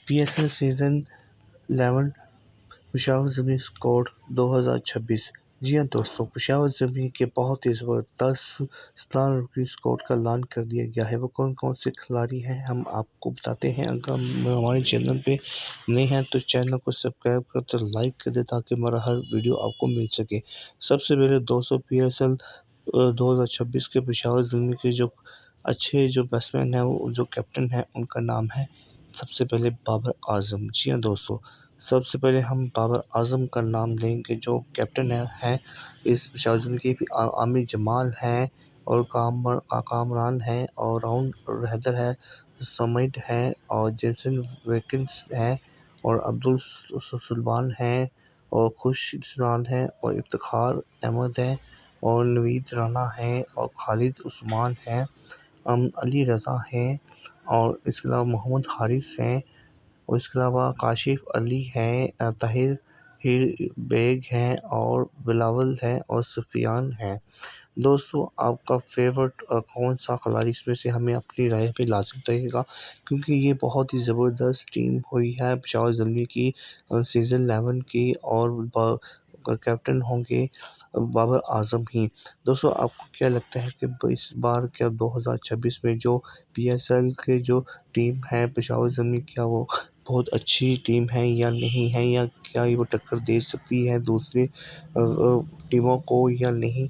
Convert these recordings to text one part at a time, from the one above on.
PSL season 11 Peshawar Zalmi squad 2026। जी हाँ दोस्तों, पेशावर ज़मीं के बहुत ही ज़बरदस्त 17 रुपये स्क्वाड का ऐलान कर दिया गया है। वो कौन कौन से खिलाड़ी हैं हम आपको बताते हैं। अगर हमारे चैनल पे नए हैं तो चैनल को सब्सक्राइब कर तो लाइक कर दे ताकि हमारा हर वीडियो आपको मिल सके। सबसे पहले दोस्तों, PSL 2026 के पेशावर ज़मीं के जो अच्छे जो बैट्समैन हैं, वो जो कैप्टन हैं, उनका नाम है सबसे पहले बाबर आजम। जी हाँ दोस्तों, सबसे पहले हम बाबर आजम का नाम लेंगे जो कैप्टन है इस पेशावर ज़मीं के। भी आमिर जमाल हैं और कामरान हैं और राउंड हैदर है, समिट है और जेसन वेकिंस है और अब्दुल सुलेमान हैं और खुशरान है और इफ्तिखार अहमद है और नवीद राना है और खालिद उस्मान है, अली रज़ा हैं और इसके अलावा मोहम्मद हारिस हैं और इसके अलावा काशिफ अली हैं, ताहिर बेग हैं और बिलावल हैं और सुफियान हैं। दोस्तों, आपका फेवरेट कौन सा खिलाड़ी इसमें से हमें अपनी राय पे लाज़िम बताइएगा, क्योंकि ये बहुत ही ज़बरदस्त टीम हुई है पेशावर ज़मीं की सीज़न 11 की और कैप्टन होंगे बाबर आजम ही। दोस्तों, आपको क्या लगता है कि इस बार क्या 2026 में जो PSL के जो टीम है पेशावर ज़मीं, क्या वो बहुत अच्छी टीम है या नहीं है, या क्या ये वो टक्कर दे सकती है दूसरी टीमों को या नहीं।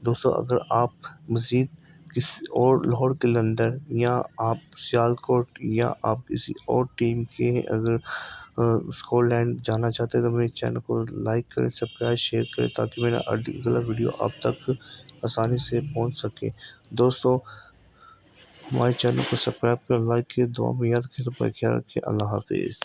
दोस्तों, अगर आप मज़ीद किसी और लाहौर कलंदर या आप सियालकोट या आप किसी और टीम के अगर स्कॉटलैंड जाना चाहते हैं तो मेरे चैनल को लाइक करें, सब्सक्राइब, शेयर करें ताकि मेरा अगला वीडियो आप तक आसानी से पहुंच सके। दोस्तों, हमारे चैनल को सब्सक्राइब कर लाइक की दुआ में याद रखें। तो ख्याल रखें। अल्लाह हाफिज़।